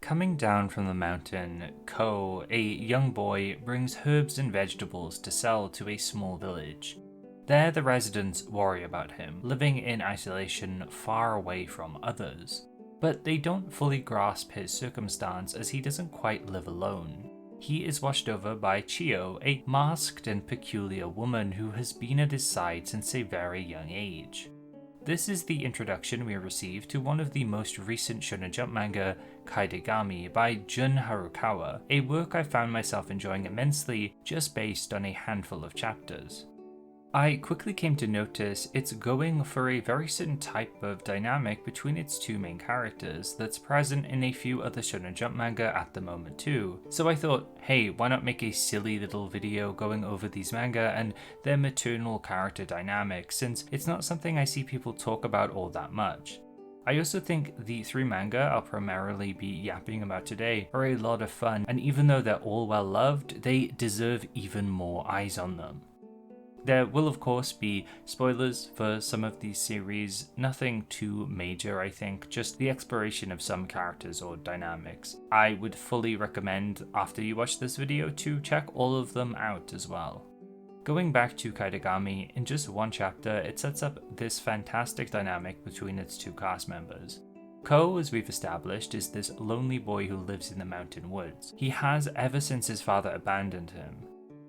Coming down from the mountain, Ko, a young boy, brings herbs and vegetables to sell to a small village. There, the residents worry about him, living in isolation far away from others. But they don't fully grasp his circumstance as he doesn't quite live alone. He is watched over by Chiyo, a masked and peculiar woman who has been at his side since a very young age. This is the introduction we receive to one of the most recent Shonen Jump manga, Kaedegami, by Jun Harukawa, a work I found myself enjoying immensely just based on a handful of chapters. I quickly came to notice it's going for a very certain type of dynamic between its two main characters that's present in a few other Shonen Jump manga at the moment too. So I thought, hey, why not make a silly little video going over these manga and their maternal character dynamics, since it's not something I see people talk about all that much. I also think the three manga I'll primarily be yapping about today are a lot of fun, and even though they're all well loved, they deserve even more eyes on them. There will of course be spoilers for some of these series, nothing too major I think, just the exploration of some characters or dynamics. I would fully recommend after you watch this video to check all of them out as well. Going back to Kaedegami, in just one chapter it sets up this fantastic dynamic between its two cast members. Ko, as we've established, is this lonely boy who lives in the mountain woods. He has ever since his father abandoned him.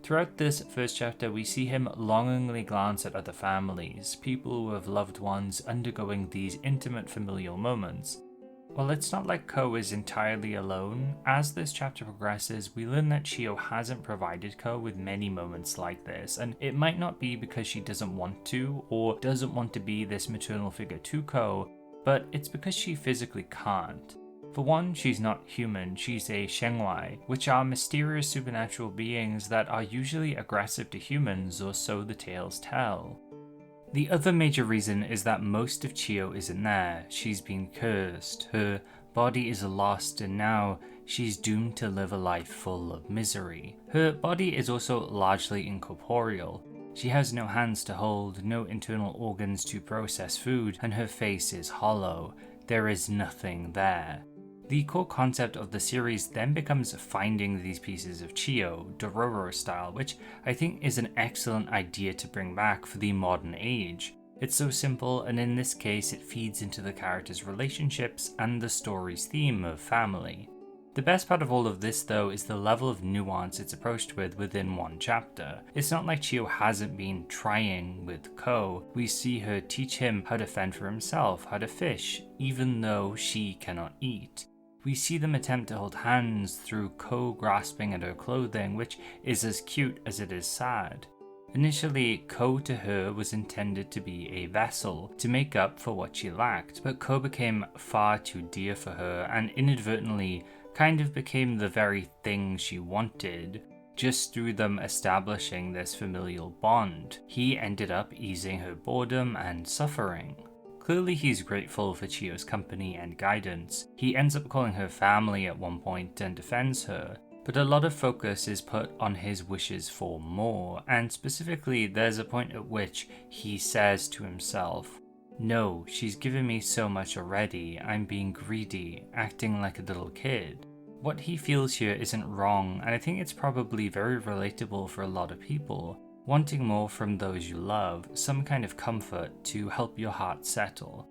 Throughout this first chapter, we see him longingly glance at other families, people who have loved ones undergoing these intimate familial moments. While it's not like Ko is entirely alone, as this chapter progresses, we learn that Chiyo hasn't provided Ko with many moments like this, and it might not be because she doesn't want to, or doesn't want to be this maternal figure to Ko, but it's because she physically can't. For one, she's not human, she's a Shengwai, which are mysterious supernatural beings that are usually aggressive to humans, or so the tales tell. The other major reason is that most of Chiyo isn't there. She's been cursed, her body is lost, and now she's doomed to live a life full of misery. Her body is also largely incorporeal. She has no hands to hold, no internal organs to process food, and her face is hollow. There is nothing there. The core concept of the series then becomes finding these pieces of Chiyo, Dororo style, which I think is an excellent idea to bring back for the modern age. It's so simple, and in this case it feeds into the characters' relationships and the story's theme of family. The best part of all of this though is the level of nuance it's approached with within one chapter. It's not like Chiyo hasn't been trying with Ko. We see her teach him how to fend for himself, how to fish, even though she cannot eat. We see them attempt to hold hands through Ko grasping at her clothing, which is as cute as it is sad. Initially, Ko to her was intended to be a vessel, to make up for what she lacked, but Ko became far too dear for her and inadvertently kind of became the very thing she wanted. Just through them establishing this familial bond, he ended up easing her boredom and suffering. Clearly he's grateful for Chiyo's company and guidance. He ends up calling her family at one point and defends her, but a lot of focus is put on his wishes for more, and specifically there's a point at which he says to himself, "No, she's given me so much already, I'm being greedy, acting like a little kid." What he feels here isn't wrong, and I think it's probably very relatable for a lot of people. Wanting more from those you love, some kind of comfort to help your heart settle.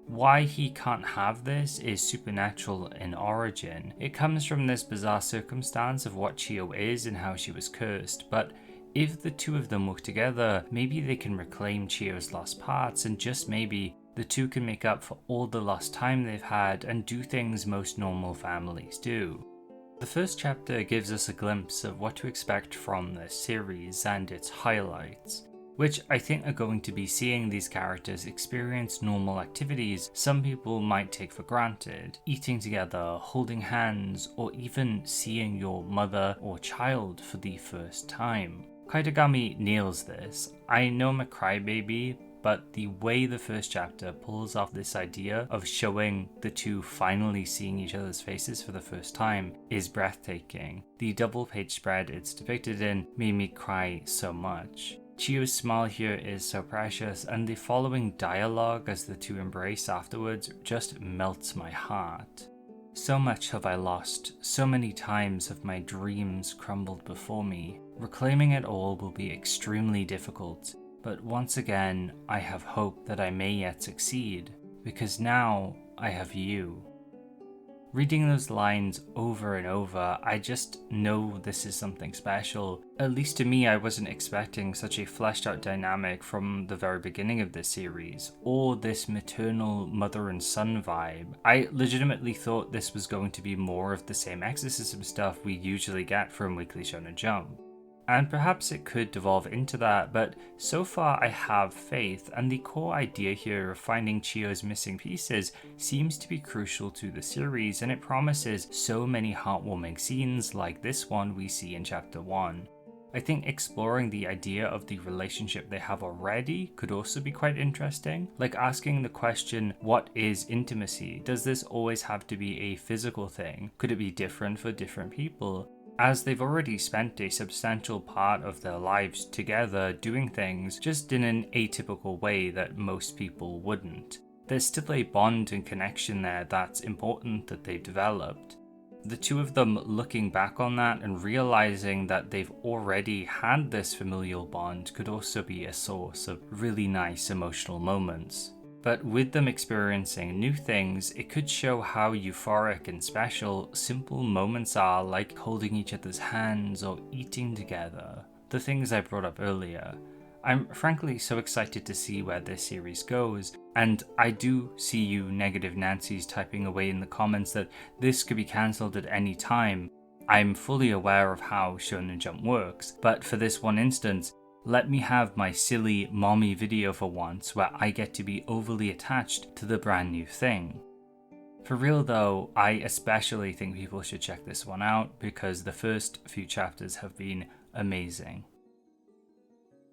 Why he can't have this is supernatural in origin. It comes from this bizarre circumstance of what Chiyo is and how she was cursed, but if the two of them work together, maybe they can reclaim Chiyo's lost parts, and just maybe the two can make up for all the lost time they've had and do things most normal families do. The first chapter gives us a glimpse of what to expect from this series and its highlights, which I think are going to be seeing these characters experience normal activities some people might take for granted, eating together, holding hands, or even seeing your mother or child for the first time. Kaedegami nails this. I know I'm a crybaby, but the way the first chapter pulls off this idea of showing the two finally seeing each other's faces for the first time is breathtaking. The double page spread it's depicted in made me cry so much. Chiyo's smile here is so precious, and the following dialogue as the two embrace afterwards just melts my heart. So much have I lost, so many times have my dreams crumbled before me. Reclaiming it all will be extremely difficult, but once again, I have hope that I may yet succeed, because now I have you. Reading those lines over and over, I just know this is something special. At least to me, I wasn't expecting such a fleshed out dynamic from the very beginning of this series, or this maternal mother and son vibe. I legitimately thought this was going to be more of the same exorcism stuff we usually get from Weekly Shonen Jump. And perhaps it could devolve into that, but so far I have faith, and the core idea here of finding Chiyo's missing pieces seems to be crucial to the series, and it promises so many heartwarming scenes like this one we see in chapter 1. I think exploring the idea of the relationship they have already could also be quite interesting, like asking the question, what is intimacy? Does this always have to be a physical thing? Could it be different for different people? As they've already spent a substantial part of their lives together doing things just in an atypical way that most people wouldn't. There's still a bond and connection there that's important that they've developed. The two of them looking back on that and realizing that they've already had this familial bond could also be a source of really nice emotional moments. But with them experiencing new things, it could show how euphoric and special simple moments are, like holding each other's hands or eating together, the things I brought up earlier. I'm frankly so excited to see where this series goes, and I do see you negative Nancy's typing away in the comments that this could be cancelled at any time. I'm fully aware of how Shonen Jump works, but for this one instance, let me have my silly mommy video for once where I get to be overly attached to the brand new thing. For real though, I especially think people should check this one out because the first few chapters have been amazing.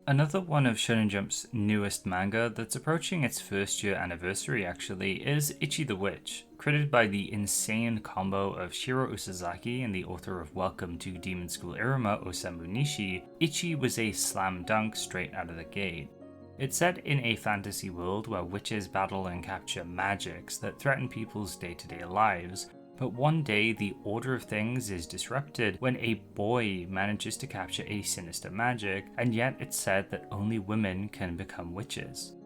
Another one of Shonen Jump's newest manga that's approaching its first year anniversary actually is Ichi the Witch. Created by the insane combo of Shiro Usazaki and the author of Welcome to Demon School Iruma Osamu Nishi, Ichi was a slam dunk straight out of the gate. It's set in a fantasy world where witches battle and capture magics that threaten people's day-to-day lives, but one day the order of things is disrupted when a boy manages to capture a sinister magic, and yet it's said that only women can become witches.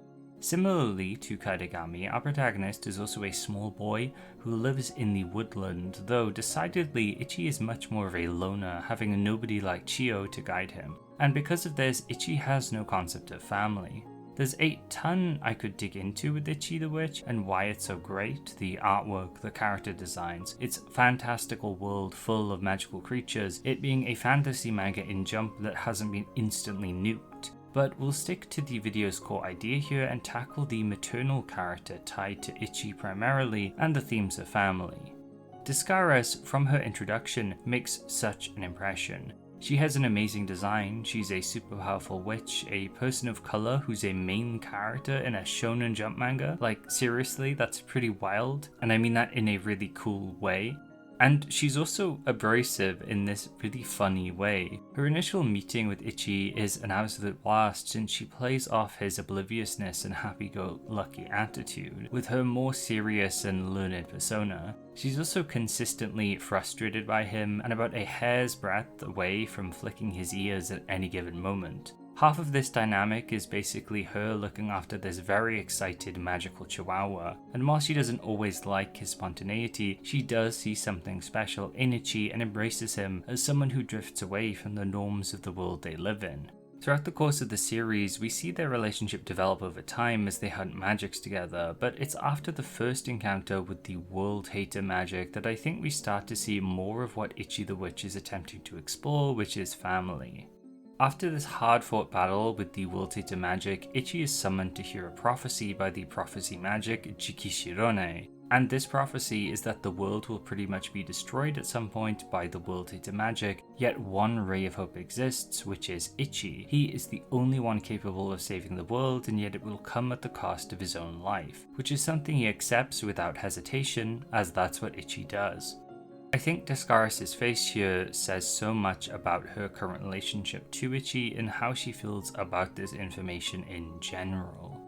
Similarly to Kaedegami, our protagonist is also a small boy who lives in the woodland, though decidedly Ichi is much more of a loner, having nobody like Chiyo to guide him. And because of this, Ichi has no concept of family. There's a ton I could dig into with Ichi the Witch and why it's so great, the artwork, the character designs, its fantastical world full of magical creatures, it being a fantasy manga in Jump that hasn't been instantly nuked. But we'll stick to the video's core idea here and tackle the maternal character tied to Ichi primarily and the themes of family. Descaris, from her introduction, makes such an impression. She has an amazing design, she's a super powerful witch, a person of color who's a main character in a Shonen Jump manga. Like, seriously, that's pretty wild, and I mean that in a really cool way. And she's also abrasive in this really funny way. Her initial meeting with Ichi is an absolute blast since she plays off his obliviousness and happy-go-lucky attitude with her more serious and learned persona. She's also consistently frustrated by him and about a hair's breadth away from flicking his ears at any given moment. Half of this dynamic is basically her looking after this very excited magical chihuahua, and while she doesn't always like his spontaneity, she does see something special in Ichi and embraces him as someone who drifts away from the norms of the world they live in. Throughout the course of the series, we see their relationship develop over time as they hunt magics together, but it's after the first encounter with the world hater magic that I think we start to see more of what Ichi the Witch is attempting to explore, which is family. After this hard-fought battle with the world hater magic, Ichi is summoned to hear a prophecy by the prophecy magic Jikishirone, and this prophecy is that the world will pretty much be destroyed at some point by the world hater magic, yet one ray of hope exists, which is Ichi. He is the only one capable of saving the world, and yet it will come at the cost of his own life, which is something he accepts without hesitation, as that's what Ichi does. I think Descaris' face here says so much about her current relationship to Ichi and how she feels about this information in general.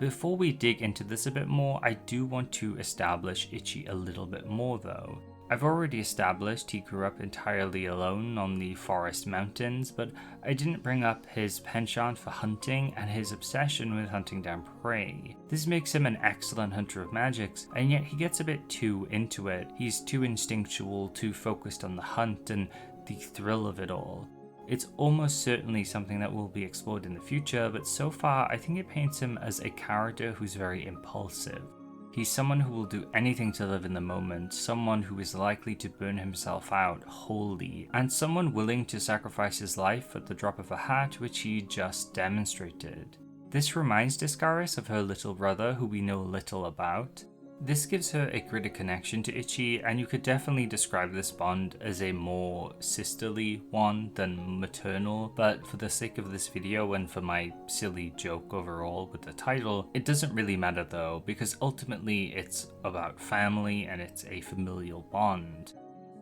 Before we dig into this a bit more, I do want to establish Ichi a little bit more though. I've already established he grew up entirely alone on the forest mountains, but I didn't bring up his penchant for hunting and his obsession with hunting down prey. This makes him an excellent hunter of magics, and yet he gets a bit too into it. He's too instinctual, too focused on the hunt and the thrill of it all. It's almost certainly something that will be explored in the future, but so far I think it paints him as a character who's very impulsive. He's someone who will do anything to live in the moment, someone who is likely to burn himself out wholly, and someone willing to sacrifice his life at the drop of a hat, which he just demonstrated. This reminds Discaris of her little brother, who we know little about. This gives her a greater connection to Ichi, and you could definitely describe this bond as a more sisterly one than maternal, but for the sake of this video and for my silly joke overall with the title, it doesn't really matter though, because ultimately it's about family and it's a familial bond.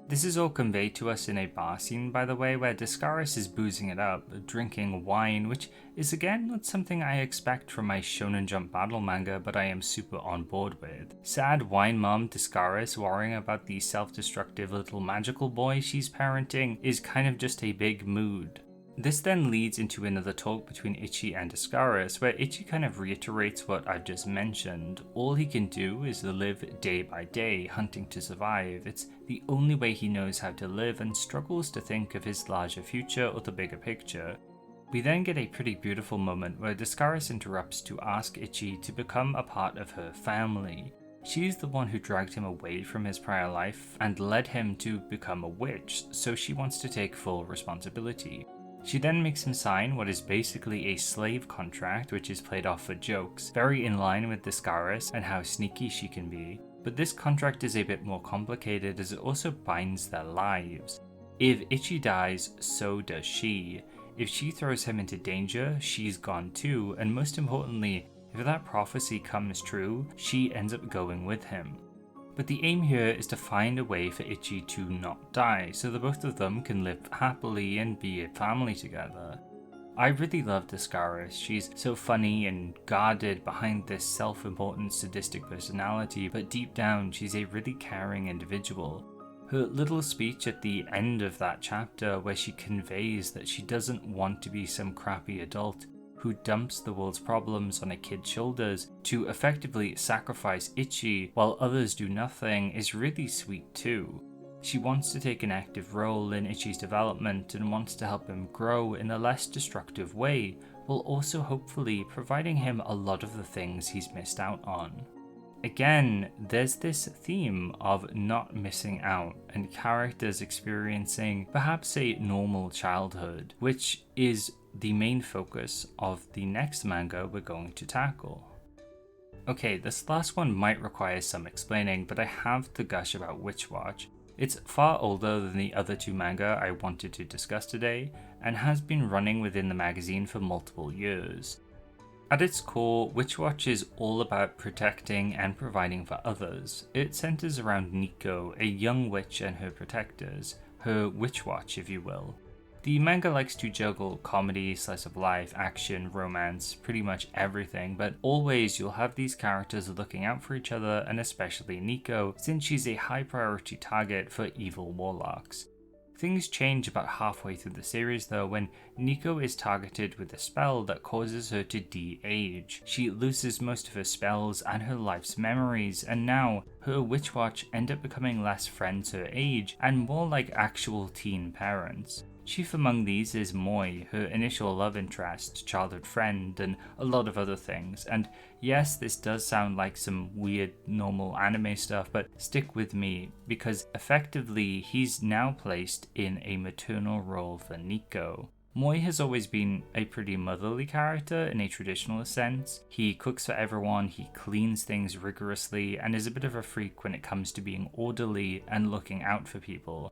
This is all conveyed to us in a bar scene, by the way, where Discaris is boozing it up, drinking wine, which is again not something I expect from my Shonen Jump battle manga, but I am super on board with. Sad wine mom Discaris worrying about the self-destructive little magical boy she's parenting is kind of just a big mood. This then leads into another talk between Ichi and Discaris, where Ichi kind of reiterates what I've just mentioned. All he can do is live day by day, hunting to survive. It's the only way he knows how to live and struggles to think of his larger future or the bigger picture. We then get a pretty beautiful moment where Discaris interrupts to ask Ichi to become a part of her family. She's the one who dragged him away from his prior life and led him to become a witch, so she wants to take full responsibility. She then makes him sign what is basically a slave contract, which is played off for jokes, very in line with Discaris and how sneaky she can be. But this contract is a bit more complicated as it also binds their lives. If Ichi dies, so does she. If she throws him into danger, she's gone too, and most importantly, if that prophecy comes true, she ends up going with him. But the aim here is to find a way for Ichi to not die, so the both of them can live happily and be a family together. I really love Discaris. She's so funny and guarded behind this self-important sadistic personality, but deep down she's a really caring individual. Her little speech at the end of that chapter where she conveys that she doesn't want to be some crappy adult who dumps the world's problems on a kid's shoulders to effectively sacrifice Ichi while others do nothing is really sweet too. She wants to take an active role in Ichi's development and wants to help him grow in a less destructive way, while also hopefully providing him a lot of the things he's missed out on. Again, there's this theme of not missing out and characters experiencing perhaps a normal childhood, which is the main focus of the next manga we're going to tackle. Okay, this last one might require some explaining, but I have to gush about Witch Watch. It's far older than the other two manga I wanted to discuss today, and has been running within the magazine for multiple years. At its core, Witch Watch is all about protecting and providing for others. It centers around Nico, a young witch and her protectors, her Witch Watch if you will. The manga likes to juggle comedy, slice of life, action, romance, pretty much everything, but always you'll have these characters looking out for each other, and especially Nico, since she's a high priority target for evil warlocks. Things change about halfway through the series though, when Nico is targeted with a spell that causes her to de-age. She loses most of her spells and her life's memories, and now her Witch Watch end up becoming less friends her age and more like actual teen parents. Chief among these is Moi, her initial love interest, childhood friend, and a lot of other things. And yes, this does sound like some weird normal anime stuff, but stick with me, because effectively he's now placed in a maternal role for Nico. Moi has always been a pretty motherly character in a traditional sense. He cooks for everyone, he cleans things rigorously, and is a bit of a freak when it comes to being orderly and looking out for people.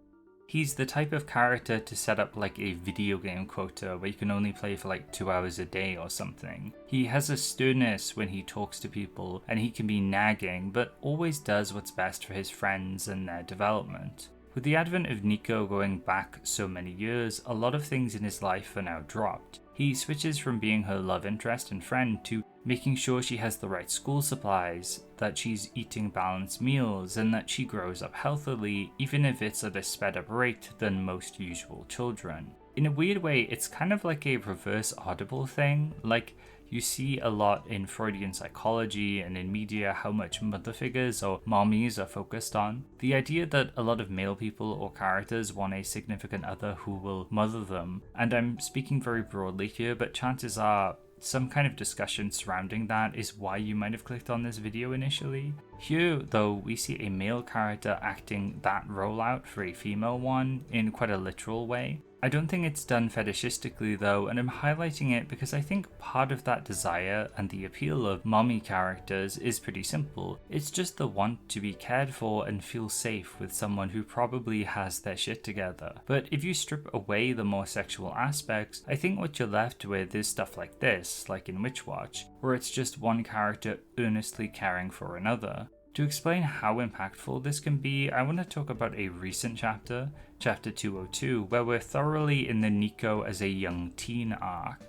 He's the type of character to set up like a video game quota where you can only play for like 2 hours a day or something. He has a sternness when he talks to people, and he can be nagging, but always does what's best for his friends and their development. With the advent of Nico going back so many years, a lot of things in his life are now dropped. He switches from being her love interest and friend to making sure she has the right school supplies, that she's eating balanced meals, and that she grows up healthily, even if it's at a sped up rate than most usual children. In a weird way, it's kind of like a reverse Audible thing. Like, you see a lot in Freudian psychology and in media how much mother figures or mommies are focused on. The idea that a lot of male people or characters want a significant other who will mother them, and I'm speaking very broadly here, but chances are some kind of discussion surrounding that is why you might have clicked on this video initially. Here, though, we see a male character acting that role out for a female one in quite a literal way. I don't think it's done fetishistically though, and I'm highlighting it because I think part of that desire and the appeal of mommy characters is pretty simple. It's just the want to be cared for and feel safe with someone who probably has their shit together. But if you strip away the more sexual aspects, I think what you're left with is stuff like this, like in Witch Watch, where it's just one character earnestly caring for another. To explain how impactful this can be, I want to talk about a recent chapter, chapter 202, where we're thoroughly in the Nico as a young teen arc.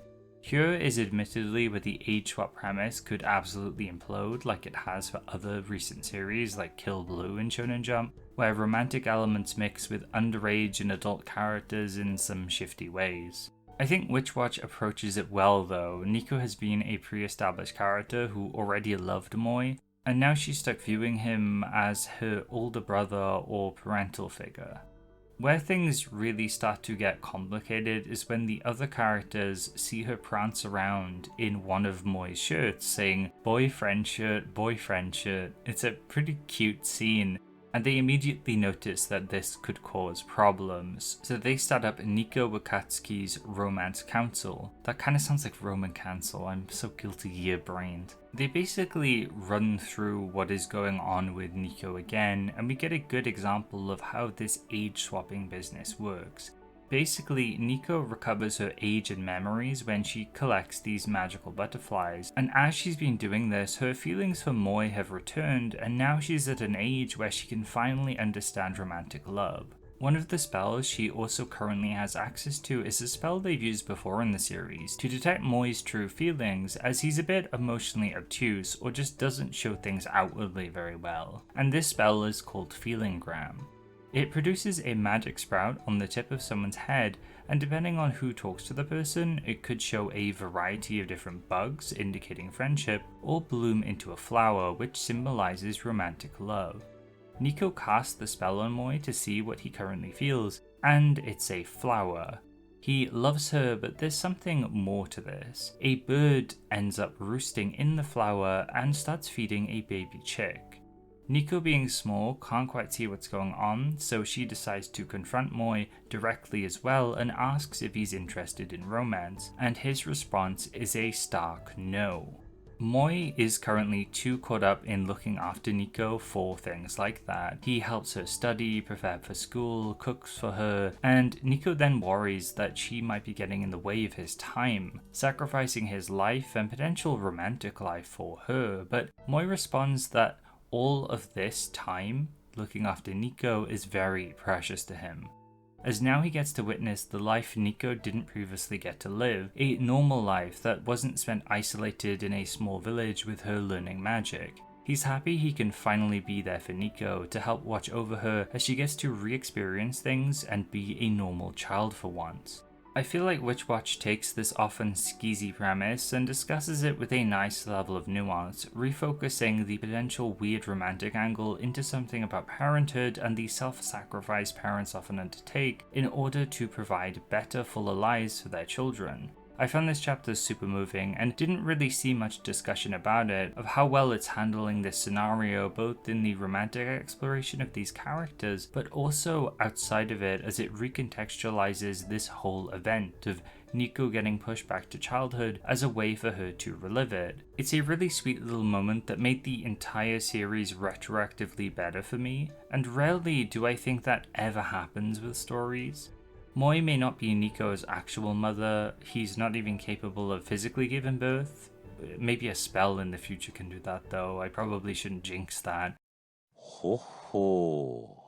Here is admittedly where the age swap premise could absolutely implode like it has for other recent series like Kill Blue and Shonen Jump, where romantic elements mix with underage and adult characters in some shifty ways. I think Witch Watch approaches it well though. Nico has been a pre-established character who already loved Moi, and now she's stuck viewing him as her older brother or parental figure. Where things really start to get complicated is when the other characters see her prance around in one of Moi's shirts saying boyfriend shirt, boyfriend shirt. It's a pretty cute scene, and they immediately notice that this could cause problems. So they start up Nico Wakatsuki's Romance Council. That kind of sounds like Roman Cancel, I'm so guilty ear-brained. They basically run through what is going on with Nico again, and we get a good example of how this age swapping business works. Basically, Nico recovers her age and memories when she collects these magical butterflies, and as she's been doing this, her feelings for Moi have returned, and now she's at an age where she can finally understand romantic love. One of the spells she also currently has access to is a spell they've used before in the series to detect Moi's true feelings, as he's a bit emotionally obtuse or just doesn't show things outwardly very well, and this spell is called Feelingram. It produces a magic sprout on the tip of someone's head, and depending on who talks to the person, it could show a variety of different bugs indicating friendship, or bloom into a flower which symbolizes romantic love. Nico casts the spell on Moi to see what he currently feels, and it's a flower. He loves her, but there's something more to this. A bird ends up roosting in the flower and starts feeding a baby chick. Nico, being small, can't quite see what's going on, so she decides to confront Moi directly as well and asks if he's interested in romance, and his response is a stark no. Moi is currently too caught up in looking after Nico for things like that. He helps her study, prepare for school, cooks for her, and Nico then worries that she might be getting in the way of his time, sacrificing his life and potential romantic life for her, but Moi responds that all of this time looking after Nico is very precious to him, as now he gets to witness the life Nico didn't previously get to live, a normal life that wasn't spent isolated in a small village with her learning magic. He's happy he can finally be there for Nico to help watch over her as she gets to re-experience things and be a normal child for once. I feel like Witch Watch takes this often skeezy premise and discusses it with a nice level of nuance, refocusing the potential weird romantic angle into something about parenthood and the self-sacrifice parents often undertake in order to provide better, fuller lives for their children. I found this chapter super moving and didn't really see much discussion about it, of how well it's handling this scenario both in the romantic exploration of these characters, but also outside of it as it recontextualizes this whole event of Nico getting pushed back to childhood as a way for her to relive it. It's a really sweet little moment that made the entire series retroactively better for me, and rarely do I think that ever happens with stories. Moi may not be Nico's actual mother, he's not even capable of physically giving birth. Maybe a spell in the future can do that though, I probably shouldn't jinx that. Ho ho.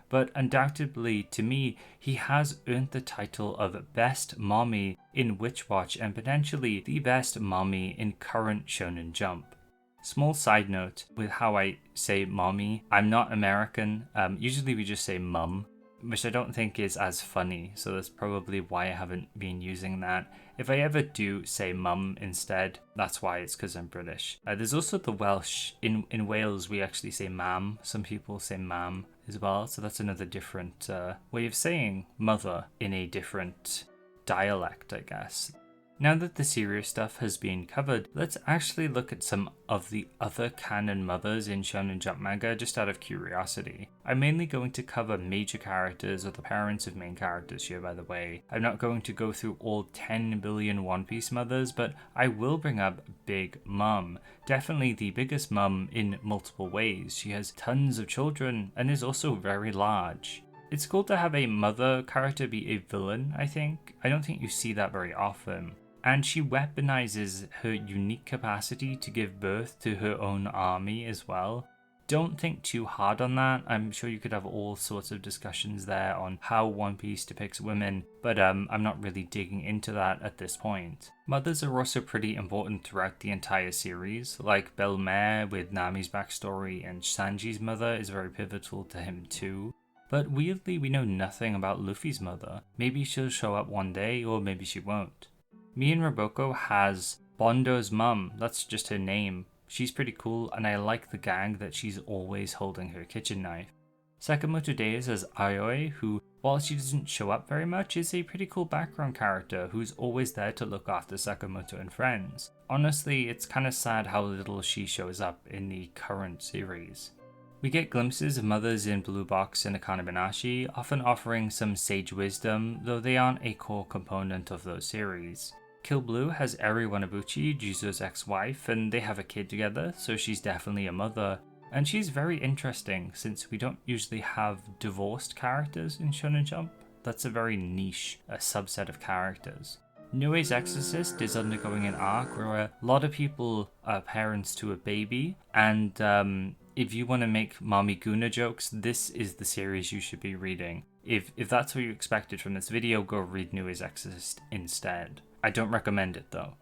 but undoubtedly to me, he has earned the title of Best Mommy in Witch Watch and potentially the best mommy in current Shonen Jump. Small side note with how I say mommy, I'm not American, usually we just say mum, which I don't think is as funny, so that's probably why I haven't been using that. If I ever do say mum instead, that's why, it's because I'm British. There's also the Welsh. In Wales, we actually say mam. Some people say mam as well, so that's another different way of saying mother in a different dialect, I guess. Now that the serious stuff has been covered, let's actually look at some of the other canon mothers in Shonen Jump manga just out of curiosity. I'm mainly going to cover major characters or the parents of main characters here, by the way. I'm not going to go through all 10 billion One Piece mothers, but I will bring up Big Mom. Definitely the biggest mum in multiple ways. She has tons of children and is also very large. It's cool to have a mother character be a villain, I think. I don't think you see that very often. And she weaponizes her unique capacity to give birth to her own army as well. Don't think too hard on that. I'm sure you could have all sorts of discussions there on how One Piece depicts women, but I'm not really digging into that at this point. Mothers are also pretty important throughout the entire series, like Belmare with Nami's backstory, and Sanji's mother is very pivotal to him too. But weirdly, we know nothing about Luffy's mother. Maybe she'll show up one day, or maybe she won't. Mien Roboko has Bondo's mum, that's just her name. She's pretty cool, and I like the gag that she's always holding her kitchen knife. Sakamoto Days has Aioi, who, while she doesn't show up very much, is a pretty cool background character who's always there to look after Sakamoto and friends. Honestly, it's kinda sad how little she shows up in the current series. We get glimpses of mothers in Blue Box and Akane Banashi, often offering some sage wisdom, though they aren't a core component of those series. Kill Blue has Eri Wanabuchi, Jizo's ex-wife, and they have a kid together, so she's definitely a mother. And she's very interesting, since we don't usually have divorced characters in Shonen Jump. That's a very niche subset of characters. Nue's Exorcist is undergoing an arc where a lot of people are parents to a baby, and if you want to make Mommy Guna jokes, this is the series you should be reading. If that's what you expected from this video, go read Nue's Exorcist instead. I don't recommend it though.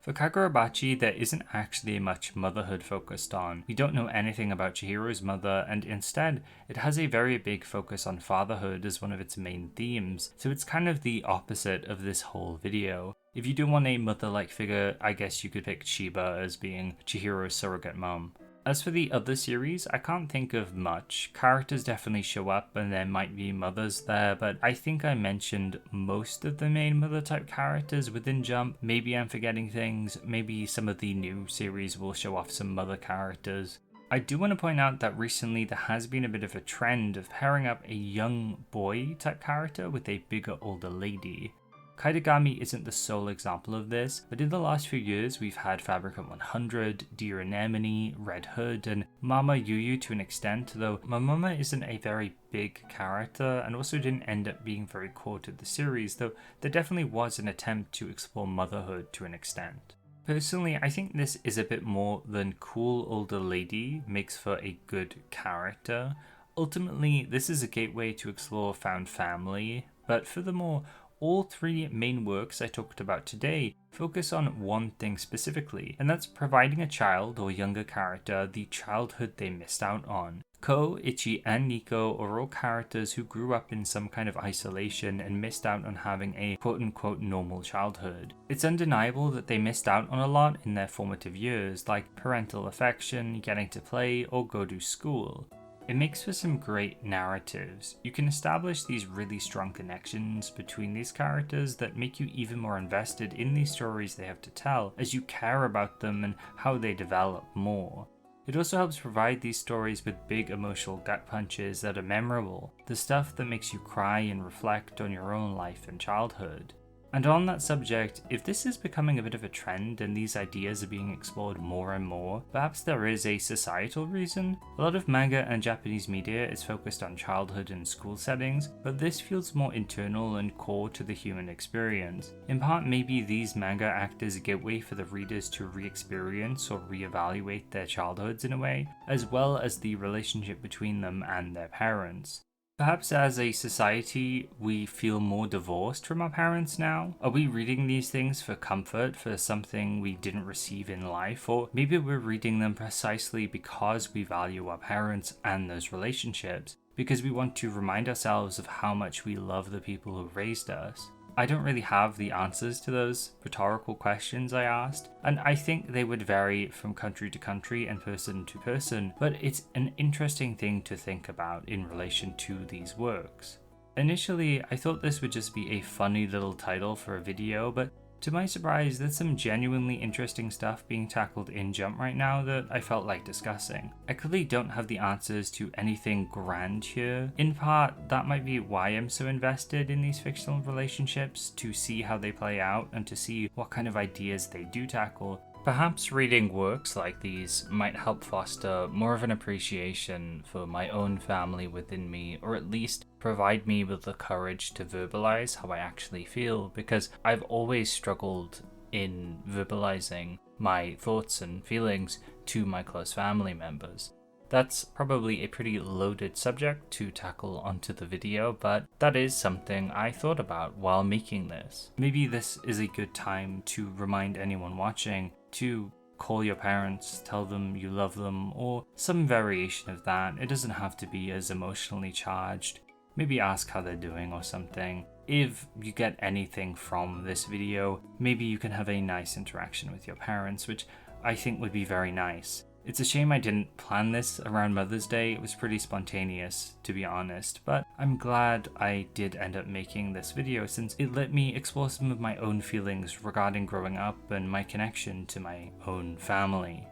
For Kagurabachi, there isn't actually much motherhood focused on. We don't know anything about Chihiro's mother, and instead, it has a very big focus on fatherhood as one of its main themes, so it's kind of the opposite of this whole video. If you do want a mother-like figure, I guess you could pick Chiba as being Chihiro's surrogate mom. As for the other series, I can't think of much. Characters definitely show up and there might be mothers there, but I think I mentioned most of the main mother type characters within Jump. Maybe I'm forgetting things, maybe some of the new series will show off some mother characters. I do want to point out that recently there has been a bit of a trend of pairing up a young boy type character with a bigger older lady. Kaedegami isn't the sole example of this, but in the last few years we've had Fabricant 100, Dear Anemone, Red Hood, and Mama Yuyu to an extent, though Mamama isn't a very big character and also didn't end up being very core to the series, though there definitely was an attempt to explore motherhood to an extent. Personally, I think this is a bit more than cool older lady makes for a good character. Ultimately, this is a gateway to explore found family, but furthermore, all three main works I talked about today focus on one thing specifically, and that's providing a child or younger character the childhood they missed out on. Ko, Ichi, and Nico are all characters who grew up in some kind of isolation and missed out on having a quote-unquote normal childhood. It's undeniable that they missed out on a lot in their formative years, like parental affection, getting to play, or go to school. It makes for some great narratives. You can establish these really strong connections between these characters that make you even more invested in these stories they have to tell, as you care about them and how they develop more. It also helps provide these stories with big emotional gut punches that are memorable, the stuff that makes you cry and reflect on your own life and childhood. And on that subject, if this is becoming a bit of a trend and these ideas are being explored more and more, perhaps there is a societal reason. A lot of manga and Japanese media is focused on childhood and school settings, but this feels more internal and core to the human experience. In part, maybe these manga act as a gateway for the readers to re-experience or re-evaluate their childhoods in a way, as well as the relationship between them and their parents. Perhaps as a society, we feel more divorced from our parents now. Are we reading these things for comfort, for something we didn't receive in life? Or maybe we're reading them precisely because we value our parents and those relationships, because we want to remind ourselves of how much we love the people who raised us. I don't really have the answers to those rhetorical questions I asked, and I think they would vary from country to country and person to person, but it's an interesting thing to think about in relation to these works. Initially, I thought this would just be a funny little title for a video, but to my surprise, there's some genuinely interesting stuff being tackled in Jump right now that I felt like discussing. I clearly don't have the answers to anything grand here. In part, that might be why I'm so invested in these fictional relationships, to see how they play out and to see what kind of ideas they do tackle. Perhaps reading works like these might help foster more of an appreciation for my own family within me, or at least provide me with the courage to verbalize how I actually feel, because I've always struggled in verbalizing my thoughts and feelings to my close family members. That's probably a pretty loaded subject to tackle onto the video, but that is something I thought about while making this. Maybe this is a good time to remind anyone watching to call your parents, tell them you love them, or some variation of that. It doesn't have to be as emotionally charged. Maybe ask how they're doing or something. If you get anything from this video, maybe you can have a nice interaction with your parents, which I think would be very nice. It's a shame I didn't plan this around Mother's Day. It was pretty spontaneous, to be honest, but I'm glad I did end up making this video since it let me explore some of my own feelings regarding growing up and my connection to my own family.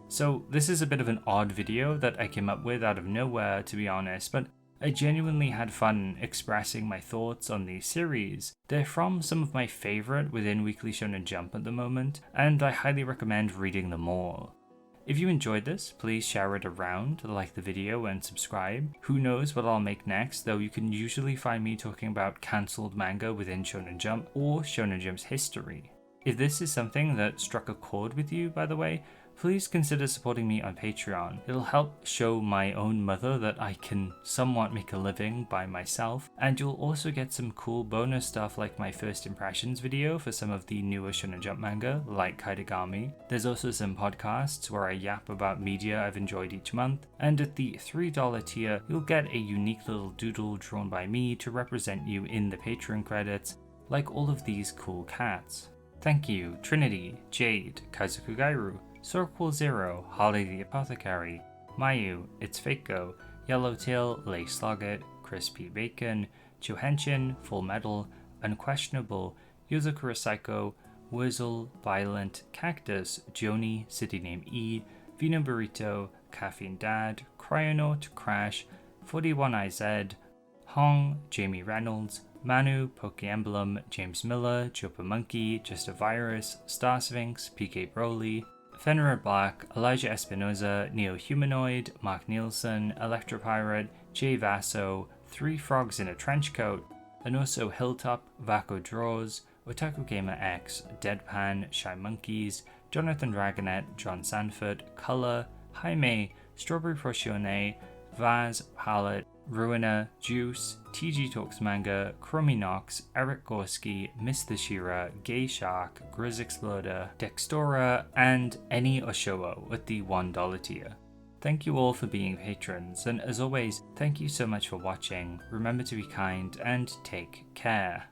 So this is a bit of an odd video that I came up with out of nowhere, to be honest, but I genuinely had fun expressing my thoughts on these series. They're from some of my favorite within Weekly Shonen Jump at the moment, and I highly recommend reading them all. If you enjoyed this, please share it around, like the video, and subscribe. Who knows what I'll make next, though you can usually find me talking about cancelled manga within Shonen Jump or Shonen Jump's history. If this is something that struck a chord with you, by the way, please consider supporting me on Patreon. It'll help show my own mother that I can somewhat make a living by myself, and you'll also get some cool bonus stuff like my first impressions video for some of the newer Shonen Jump manga, like Kaedegami. There's also some podcasts where I yap about media I've enjoyed each month, and at the $3 tier, you'll get a unique little doodle drawn by me to represent you in the Patreon credits, like all of these cool cats. Thank you, Trinity, Jade, Kazuku Gairu, Circle Zero, Holly the Apothecary, Mayu, It's Fakeo, Yellowtail, Lay Sloggett, Crispy Bacon, Johenshin, Full Metal, Unquestionable, Yuzakura Psycho, Wurzel, Violent, Cactus, Joni, City Name E, Vino Burrito, Caffeine Dad, Cryonaut, Crash, 41IZ, Hong, Jamie Reynolds, Manu, Poke Emblem, James Miller, Jopa Monkey, Just a Virus, Star Sphinx, PK Broly, Fenrir Black, Elijah Espinoza, Neo Humanoid, Mark Nielsen, Electropirate, Jay Vasso, Three Frogs in a Trenchcoat, Anoso Hilltop, Vaco Draws, Otaku Gamer X, Deadpan, Shy Monkeys, Jonathan Dragonet, John Sanford, Color, Jaime, Strawberry Procione, Vaz, Palette, Ruina, Juice, TG Talks Manga, Chromie Knox, Eric Gorski, Mr. Shira, Gay Shark, Grizz Exploder, Dextora, and Any Oshowo at the $1 tier. Thank you all for being patrons, and as always, thank you so much for watching. Remember to be kind and take care.